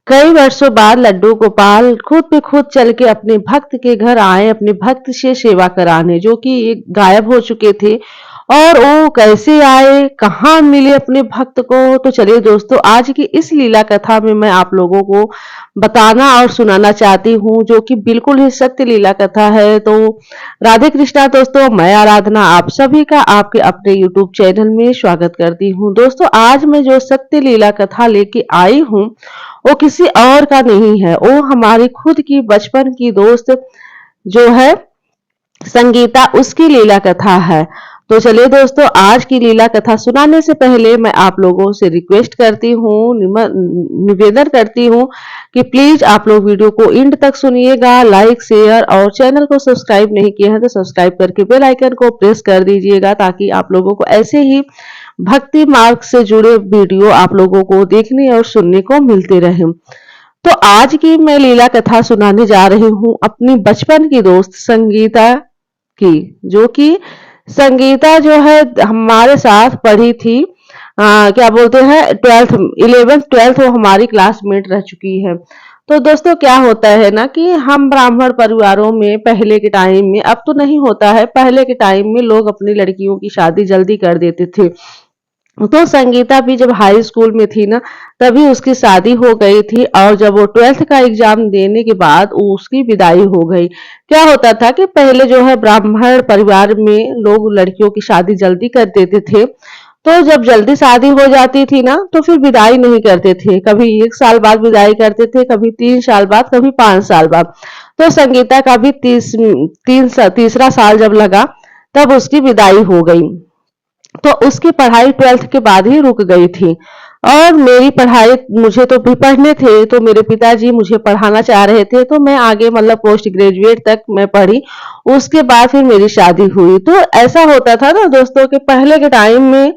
कई वर्षों बाद लड्डू गोपाल खुद पे खुद चल के अपने भक्त के घर आए, अपने भक्त से सेवा कराने, जो कि एक गायब हो चुके थे। और वो कैसे आए, कहाँ मिले अपने भक्त को, तो चलिए दोस्तों आज की इस लीला कथा में मैं आप लोगों को बताना और सुनाना चाहती हूँ, जो कि बिल्कुल ही सत्य लीला कथा है। तो राधे कृष्णा दोस्तों, मैं आराधना आप सभी का आपके अपने यूट्यूब चैनल में स्वागत करती हूँ। दोस्तों आज मैं जो सत्य लीला कथा लेके आई हूँ वो किसी और का नहीं है, वो हमारी खुद की बचपन की दोस्त जो है संगीता, उसकी लीला कथा है। तो चलिए दोस्तों आज की लीला कथा सुनाने से पहले मैं आप लोगों से रिक्वेस्ट करती हूँ, निवेदन करती हूँ कि प्लीज आप लोग वीडियो को एंड तक सुनिएगा, लाइक शेयर और चैनल को सब्सक्राइब नहीं किया है तो सब्सक्राइब करके बेल आइकन को प्रेस कर दीजिएगा, ताकि आप लोगों को ऐसे ही भक्ति मार्ग से जुड़े वीडियो आप लोगों को देखने और सुनने को मिलते रहे। तो आज की मैं लीला कथा सुनाने जा रही हूँ अपनी बचपन की दोस्त संगीता की, जो कि संगीता जो है हमारे साथ पढ़ी थी। क्या बोलते हैं 12th 11th 12th वो हमारी क्लासमेट रह चुकी है। तो दोस्तों क्या होता है ना कि हम ब्राह्मण परिवारों में पहले के टाइम में, अब तो नहीं होता है, पहले के टाइम में लोग अपनी लड़कियों की शादी जल्दी कर देते थे। तो संगीता भी जब हाई स्कूल में थी ना, तभी उसकी शादी हो गई थी, और जब वो 12th का एग्जाम देने के बाद उसकी विदाई हो गई। क्या होता था कि पहले जो है ब्राह्मण परिवार में लोग लड़कियों की शादी जल्दी कर देते थे। तो जब जल्दी शादी हो जाती थी ना, तो फिर विदाई नहीं करते थे, कभी 1 साल बाद विदाई करते थे, कभी 3 साल बाद, कभी 5 साल बाद। तो संगीता का भी तीसरा साल जब लगा, तब उसकी विदाई हो गई। तो उसकी पढ़ाई 12th के बाद ही रुक गई थी। और मेरी पढ़ाई, मुझे तो भी पढ़ने थे, तो मेरे पिताजी मुझे पढ़ाना चाह रहे थे, तो मैं आगे मतलब पोस्ट ग्रेजुएट तक मैं पढ़ी। उसके बाद फिर मेरी शादी हुई। तो ऐसा होता था ना दोस्तों कि पहले के टाइम में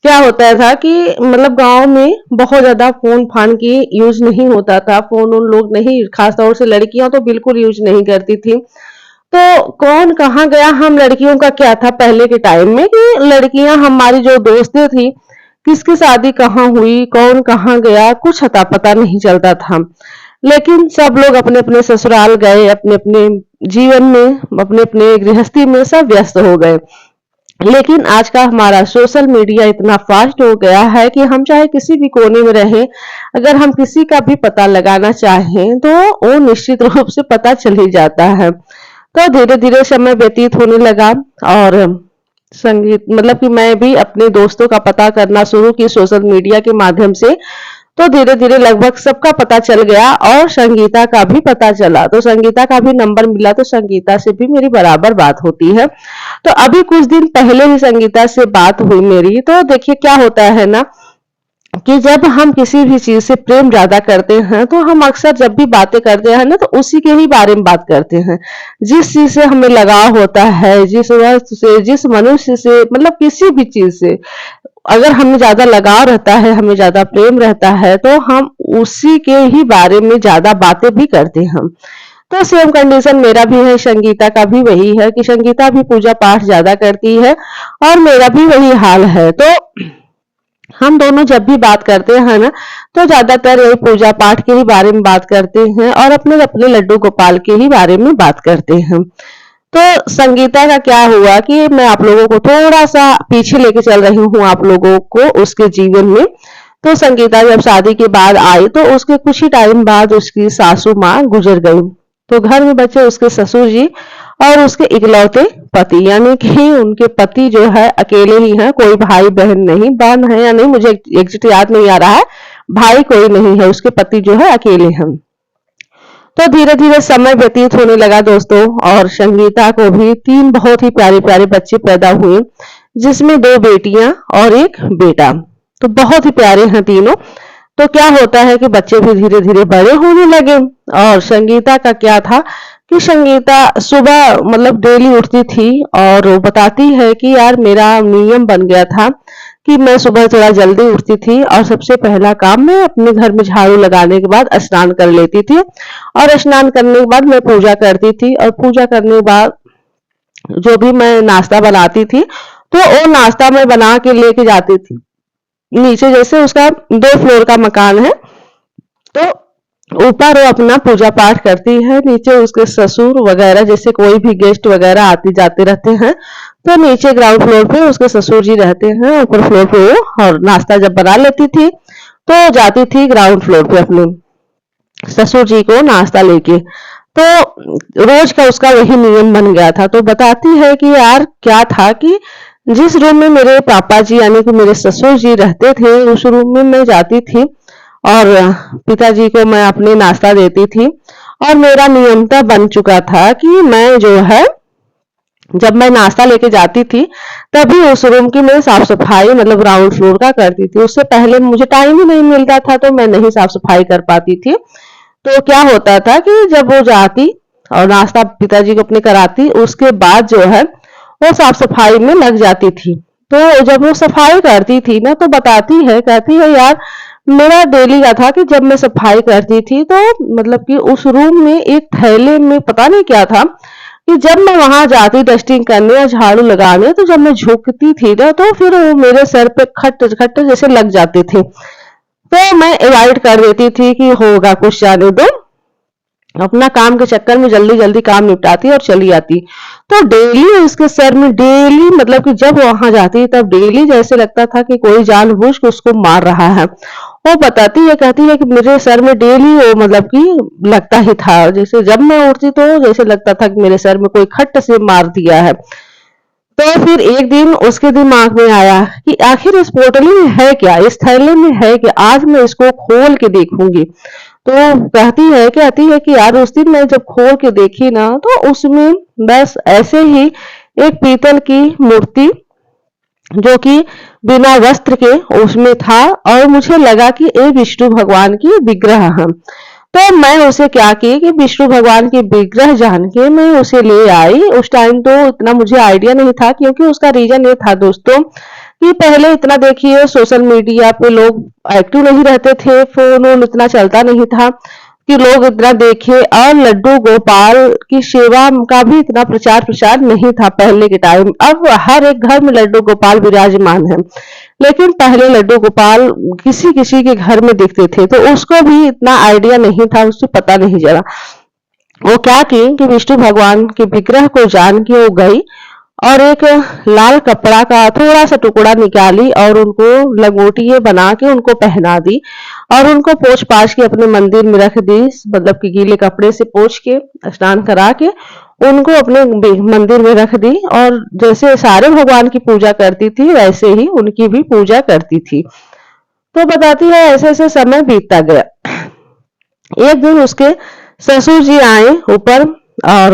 क्या होता था कि मतलब गांव में बहुत ज्यादा फोन फान की यूज नहीं होता था, फोन उन लोग नहीं, खासतौर से लड़कियां तो बिल्कुल यूज नहीं करती थी। तो कौन कहाँ गया, हम लड़कियों का क्या था पहले के टाइम में कि लड़कियां हमारी जो दोस्तें थी, किसकी शादी कहाँ हुई, कौन कहाँ गया, कुछ अता पता नहीं चलता था। लेकिन सब लोग अपने अपने ससुराल गए, अपने अपने जीवन में, अपने अपने गृहस्थी में सब व्यस्त हो गए। लेकिन आज का हमारा सोशल मीडिया इतना फास्ट हो गया है कि हम चाहे किसी भी कोने में रहें, अगर हम किसी का भी पता लगाना चाहें तो वो निश्चित रूप से पता चल ही जाता है। तो धीरे धीरे समय व्यतीत होने लगा, और संगीत मतलब कि मैं भी अपने दोस्तों का पता करना शुरू की सोशल मीडिया के माध्यम से। तो धीरे धीरे लगभग सबका पता चल गया, और संगीता का भी पता चला, तो संगीता का भी नंबर मिला, तो संगीता से भी मेरी बराबर बात होती है। तो अभी कुछ दिन पहले ही संगीता से बात हुई मेरी। तो देखिए क्या होता है ना कि जब हम किसी भी चीज से प्रेम ज्यादा करते हैं, तो हम अक्सर जब भी बातें करते हैं ना, तो उसी के ही बारे में बात करते हैं। जिस चीज से हमें लगाव होता है, जिस वस्तु से, जिस मनुष्य से, मतलब किसी भी चीज से अगर हमें ज्यादा लगाव रहता है, हमें ज्यादा प्रेम रहता है, तो हम उसी के ही बारे में ज्यादा बातें भी करते हैं। तो सेम कंडीशन मेरा भी है, संगीता का भी वही है कि संगीता भी पूजा पाठ ज्यादा करती है, और मेरा भी वही हाल है। तो हम दोनों जब भी बात करते हैं ना, तो ज्यादातर यही पूजा पाठ के ही बारे में बात करते हैं, और अपने अपने लड्डू गोपाल के ही बारे में बात करते हैं। तो संगीता का क्या हुआ कि मैं आप लोगों को थोड़ा सा पीछे लेके चल रही हूँ, आप लोगों को उसके जीवन में। तो संगीता जब शादी के बाद आई, तो उसके कुछ ही टाइम बाद उसकी सासू माँ गुजर गई। तो घर में बचे उसके ससुर जी और उसके इकलौते पति, यानी कि उनके पति जो है अकेले ही हैं, कोई भाई बहन नहीं, बहन है या नहीं मुझे एग्जैक्ट याद नहीं आ रहा है, भाई कोई नहीं है, उसके पति जो है अकेले हैं। तो धीरे धीरे समय व्यतीत होने लगा दोस्तों, और संगीता को भी 3 बहुत ही प्यारे प्यारे बच्चे पैदा हुए, जिसमें 2 बेटियां और 1 बेटा। तो बहुत ही प्यारे हैं तीनों। तो क्या होता है कि बच्चे भी धीरे धीरे बड़े होने लगे। और संगीता का क्या था कि संगीता सुबह मतलब डेली उठती थी, और वो बताती है कि यार मेरा नियम बन गया था कि मैं सुबह थोड़ा जल्दी उठती थी, और सबसे पहला काम मैं अपने घर में झाड़ू लगाने के बाद स्नान कर लेती थी, और स्नान करने के बाद मैं पूजा करती थी, और पूजा करने के बाद जो भी मैं नाश्ता बनाती थी, तो वो नाश्ता मैं बना के लेके जाती थी नीचे। जैसे उसका 2 फ्लोर का मकान है, तो ऊपर वो अपना पूजा पाठ करती है, नीचे उसके ससुर वगैरह जैसे कोई भी गेस्ट वगैरह आते जाते रहते हैं, तो नीचे ग्राउंड फ्लोर पे उसके ससुर जी रहते हैं, ऊपर फ्लोर पे वो और नाश्ता जब बना लेती थी तो जाती थी ग्राउंड फ्लोर पे अपने ससुर जी को नाश्ता लेके। तो रोज का उसका वही नियम बन गया था। तो बताती है कि यार क्या था कि जिस रूम में मेरे पापा जी यानी कि मेरे ससुर जी रहते थे उस रूम में मैं जाती थी और पिताजी को मैं अपने नाश्ता देती थी और मेरा नियमता बन चुका था कि मैं जो है जब मैं नाश्ता लेके जाती थी तभी उस रूम की मैं साफ सफाई मतलब ग्राउंड फ्लोर का करती थी। उससे पहले मुझे टाइम ही नहीं मिलता था तो मैं नहीं साफ सफाई कर पाती थी। तो क्या होता था कि जब वो जाती और नाश्ता पिताजी को अपने कराती उसके बाद जो है वो साफ सफाई में लग जाती थी। तो जब वो सफाई करती थी ना तो बताती है कहती है यार मेरा डेली का था कि जब मैं सफाई करती थी तो मतलब कि उस रूम में एक थैले में पता नहीं क्या था कि जब मैं वहां जाती डस्टिंग करने या झाड़ू लगाने तो जब मैं झुकती थी ना तो फिर वो मेरे सर पे खट खट जैसे लग जाते थे। तो मैं अवॉइड कर देती थी कि होगा कुछ जाने दो, अपना काम के चक्कर में जल्दी जल्दी काम निपटाती और चली आती। तो डेली उसके सर में डेली मतलब कि जब वहां जाती तब डेली जैसे लगता था कि कोई जानबूझ के उसको मार रहा है। वो बताती है कहती है कि मेरे सर में डेली वो मतलब कि लगता ही था, जैसे जब मैं उठती तो जैसे लगता था कि मेरे सर में कोई खट से मार दिया है। तो फिर एक दिन उसके दिमाग में आया कि आखिर इस पोटली में है क्या, इस थैले में है क्या, आज मैं इसको खोल के देखूंगी। तो कहती है कि यार उस दिन मैं जब खोल के देखी ना तो उसमें बस ऐसे ही एक पीतल की मूर्ति जो कि बिना वस्त्र के उसमें था और मुझे लगा कि ये विष्णु भगवान की विग्रह है। तो मैं उसे क्या की कि विष्णु भगवान की विग्रह जान के मैं उसे ले आई। उस टाइम तो इतना मुझे आइडिया नहीं था क्योंकि उसका रीजन ये था दोस्तों कि पहले इतना देखिए सोशल मीडिया पे लोग एक्टिव नहीं रहते थे, फोन वोन इतना चलता नहीं था कि लोग इतना देखे और लड्डू गोपाल की सेवा का भी इतना प्रचार प्रसार नहीं था पहले के टाइम। अब हर एक घर में लड्डू गोपाल विराजमान है, लेकिन पहले लड्डू गोपाल किसी किसी के घर में दिखते थे तो उसको भी इतना आइडिया नहीं था, उससे पता नहीं चला। वो क्या की कि विष्णु भगवान के विग्रह को जान के वो गई और एक लाल कपड़ा का थोड़ा सा टुकड़ा निकाली और उनको लंगोटिए बना के उनको पहना दी और उनको पोंछ पाछ के अपने मंदिर में रख दी, मतलब कि गीले कपड़े से पोंछ के स्नान करा के उनको अपने मंदिर में रख दी और जैसे सारे भगवान की पूजा करती थी वैसे ही उनकी भी पूजा करती थी। तो बताती है ऐसे ऐसे समय बीतता गया। एक दिन उसके ससुर जी आए ऊपर और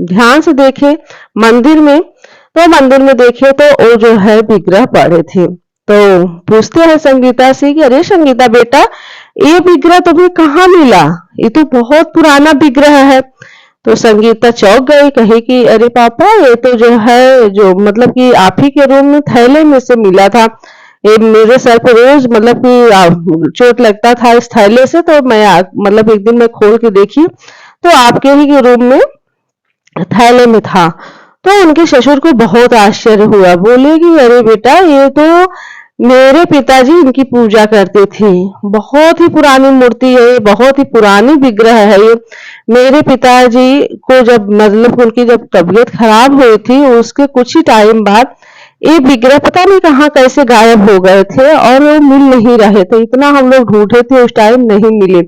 ध्यान से देखे मंदिर में, तो मंदिर में देखे तो वो जो है विग्रह पड़े थे। तो पूछते हैं संगीता से कि अरे संगीता बेटा ये विग्रह तुम्हें कहाँ मिला, ये तो बहुत पुराना विग्रह है। तो संगीता चौंक गई, कही कि अरे पापा ये तो जो है जो मतलब कि आप ही के रूम में थैले में से मिला था, ये मेरे सर पे रोज मतलब कि चोट लगता था इस थैले से, तो मैं मतलब एक दिन मैं खोल के देखी तो आपके ही रूम में थैले में था। तो उनके ससुर को बहुत आश्चर्य हुआ, बोले कि अरे बेटा ये तो मेरे पिताजी इनकी पूजा करते थे, बहुत ही पुरानी मूर्ति है ये, बहुत ही पुरानी विग्रह है ये। मेरे पिताजी को जब मतलब उनकी जब तबीयत खराब हुई थी उसके कुछ ही टाइम बाद ये विग्रह पता नहीं कहाँ कैसे गायब हो गए थे और वो मिल नहीं रहे थे, इतना हम लोग ढूंढे थे उस टाइम नहीं मिले,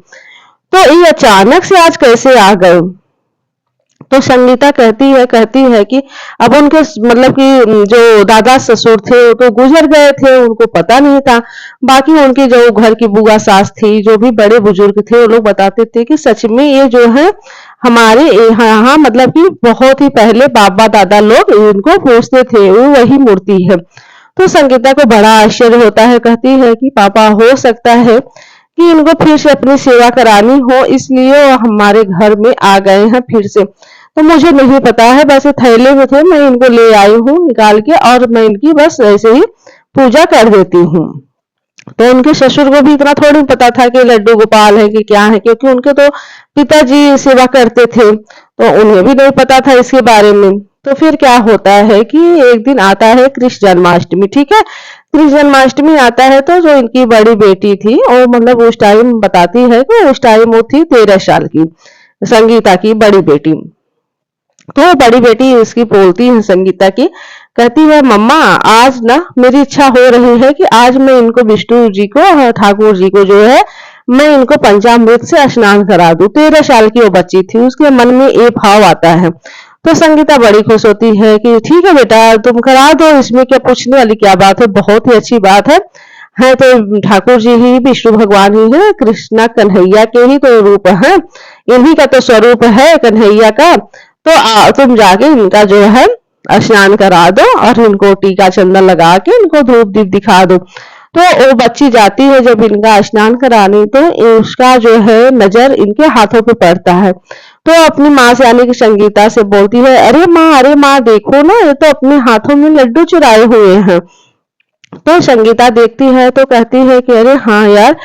तो ये अचानक से आज कैसे आ गए। तो संगीता कहती है कि अब उनके मतलब कि जो दादा ससुर थे वो तो गुजर गए थे, उनको पता नहीं था। बाकी उनकी जो घर की बुआ सास थी जो भी बड़े बुजुर्ग थे वो लोग बताते थे कि सच में ये जो है हमारे यहाँ मतलब कि बहुत ही पहले बाबा दादा लोग इनको पूछते थे, वो वही मूर्ति है। तो संगीता को बड़ा आश्चर्य होता है, कहती है कि पापा हो सकता है कि इनको फिर से अपनी सेवा करानी हो इसलिए वो हमारे घर में आ गए हैं फिर से, तो मुझे नहीं पता है, वैसे थैले में थे मैं इनको ले आई हूँ निकाल के और मैं इनकी बस ऐसे ही पूजा कर देती हूँ। तो उनके ससुर को भी इतना थोड़ी पता था कि लड्डू गोपाल है कि क्या है, क्योंकि उनके तो पिताजी सेवा करते थे तो उन्हें भी नहीं पता था इसके बारे में। तो फिर क्या होता है कि एक दिन आता है कृष्ण जन्माष्टमी, ठीक है। कृष्ण जन्माष्टमी आता है तो जो इनकी बड़ी बेटी थी और मतलब उस टाइम बताती है कि उस टाइम वो थी 13 साल की, संगीता की बड़ी बेटी। तो बड़ी बेटी इसकी बोलती है संगीता की, कहती है मम्मा आज ना मेरी इच्छा हो रही है कि आज मैं इनको विष्णु जी को और ठाकुर जी को जो है मैं इनको पंचामृत से स्नान करा दूं। 13 साल की वो बच्ची थी, उसके मन में ये भाव आता है। तो संगीता बड़ी खुश होती है कि ठीक है बेटा तुम करा दो, इसमें क्या पूछने वाली क्या बात है, बहुत ही अच्छी बात है तो ठाकुर जी ही विष्णु भगवान ही है, कृष्णा कन्हैया के ही तो रूप है, इन्हीं का तो स्वरूप है कन्हैया का। तो तुम जाके इनका जो है स्नान करा दो और इनको टीका चंदन लगा के इनको धूप दीप दिखा दो। तो वो बच्ची जाती है जब इनका स्नान कराने, तो उसका जो है नजर इनके हाथों पे पड़ता है। तो अपनी माँ से यानी कि संगीता से बोलती है, अरे माँ देखो ना ये तो अपने हाथों में लड्डू चुराए हुए हैं। तो संगीता देखती है तो कहती है कि अरे हाँ यार,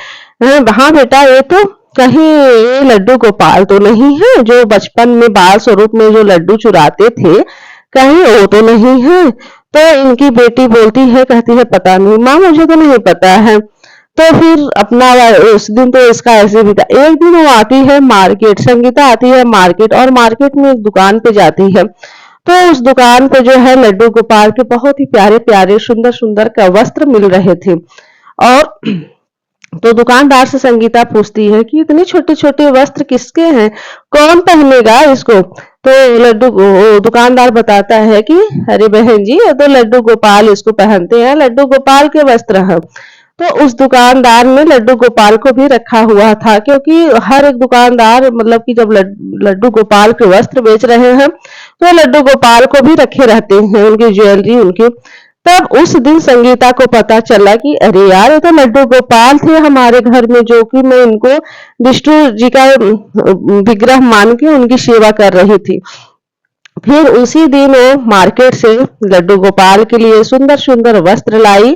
हाँ बेटा ये तो कहीं ये लड्डू गोपाल तो नहीं है जो बचपन में बाल स्वरूप में जो लड्डू चुराते थे, कहीं वो तो नहीं है। तो इनकी बेटी बोलती है, कहती है पता नहीं माँ मुझे तो नहीं पता है। तो फिर अपना उस दिन तो इसका ऐसे भी था। एक दिन वो आती है मार्केट, संगीता आती है मार्केट और मार्केट में एक दुकान पे जाती है। तो उस दुकान पे जो है लड्डू गोपाल के बहुत ही प्यारे प्यारे सुंदर सुंदर का वस्त्र मिल रहे थे। और तो दुकानदार से संगीता पूछती है कि इतने छोटे छोटे वस्त्र किसके हैं, कौन पहनेगा इसको। तो लड्डू दुकानदार बताता है कि अरे बहन जी ये तो लड्डू गोपाल इसको पहनते हैं, लड्डू गोपाल के वस्त्र हैं। तो उस दुकानदार ने लड्डू गोपाल को भी रखा हुआ था, क्योंकि हर एक दुकानदार मतलब कि जब लड्डू गोपाल के वस्त्र बेच रहे हैं तो लड्डू गोपाल को भी रखे रहते हैं, उनकी ज्वेलरी उनकी। तब उस दिन संगीता को पता चला कि अरे यार ये तो लड्डू गोपाल थे हमारे घर में, जो कि मैं इनको विष्णु जी का विग्रह मान के उनकी सेवा कर रही थी। फिर उसी दिन वो मार्केट से लड्डू गोपाल के लिए सुंदर सुंदर वस्त्र लाई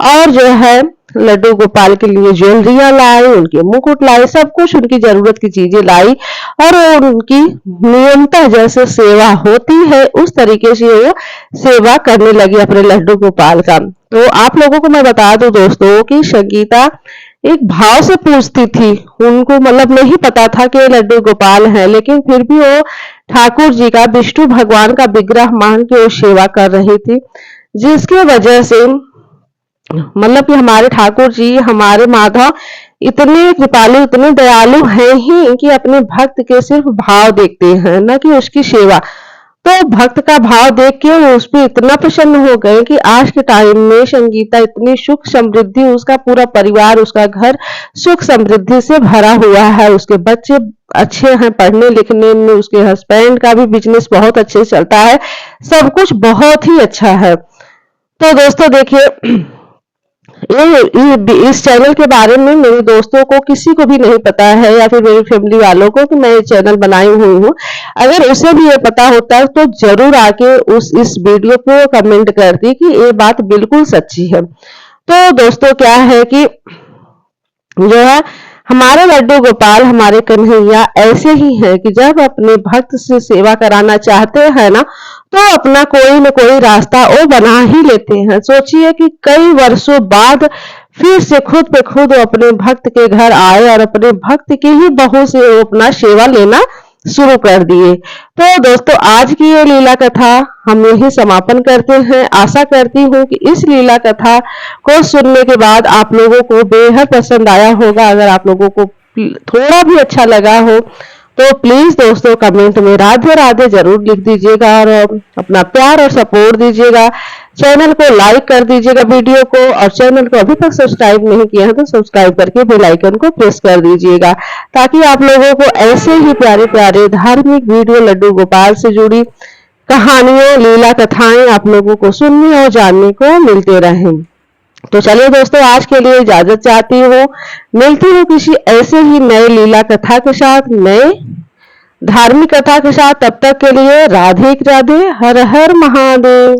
और जो है लड्डू गोपाल के लिए ज्वेलरियां लाई, उनके मुकुट लाई, सब कुछ उनकी जरूरत की चीजें लाई और उनकी नियमतः जैसे सेवा होती है उस तरीके से वो सेवा करने लगी अपने लड्डू गोपाल का। तो आप लोगों को मैं बता दूं दोस्तों कि संगीता एक भाव से पूछती थी, उनको मतलब नहीं पता था कि ये लड्डू गोपाल है, लेकिन फिर भी वो ठाकुर जी का विष्णु भगवान का विग्रह मान के वो सेवा कर रही थी, जिसकी वजह से मतलब कि हमारे ठाकुर जी हमारे माधव इतने कृपालु इतने दयालु हैं ही कि अपने भक्त के सिर्फ भाव देखते हैं, न कि उसकी सेवा। तो भक्त का भाव देख के वो उस पर इतना प्रसन्न हो गए कि आज के टाइम में संगीता इतनी सुख समृद्धि, उसका पूरा परिवार उसका घर सुख समृद्धि से भरा हुआ है, उसके बच्चे अच्छे हैं पढ़ने लिखने में, उसके हस्बैंड का भी बिजनेस बहुत अच्छे से चलता है, सब कुछ बहुत ही अच्छा है। तो दोस्तों देखिए इस चैनल के बारे में मेरे दोस्तों को किसी को भी नहीं पता है या फिर मेरी फैमिली वालों को कि मैं ये चैनल बनाई हुई हूँ। अगर उसे भी ये पता होता तो जरूर आके इस वीडियो को कमेंट करती कि ये बात बिल्कुल सच्ची है। तो दोस्तों क्या है कि जो है हमारे लड्डू गोपाल हमारे कन्हैया ऐसे ही है कि जब अपने भक्त से सेवा कराना चाहते हैं ना तो अपना कोई न कोई रास्ता वो बना ही लेते हैं। सोचिए कि कई वर्षों बाद फिर से खुद पे खुद वो अपने भक्त के घर आए और अपने भक्त की ही बहू से वो अपना सेवा लेना शुरू कर दिए। तो दोस्तों आज की ये लीला कथा हम यही समापन करते हैं। आशा करती हूँ कि इस लीला कथा को सुनने के बाद आप लोगों को बेहद पसंद आया होगा। अगर आप लोगों को थोड़ा भी अच्छा लगा हो तो प्लीज दोस्तों कमेंट में राधे राधे जरूर लिख दीजिएगा और अपना प्यार और सपोर्ट दीजिएगा। चैनल को लाइक कर दीजिएगा वीडियो को, और चैनल को अभी तक सब्सक्राइब नहीं किया है तो सब्सक्राइब करके बेल आइकन को प्रेस कर दीजिएगा, ताकि आप लोगों को ऐसे ही प्यारे प्यारे धार्मिक वीडियो लड्डू गोपाल से जुड़ी कहानियां लीला कथाएं आप लोगों को सुनने और जानने को मिलते रहें। तो चलिए दोस्तों आज के लिए इजाजत चाहती हूँ, मिलती हूँ किसी ऐसे ही नए लीला कथा के साथ, नए धार्मिक कथा के साथ। तब तक के लिए राधे राधे, हर हर महादेव।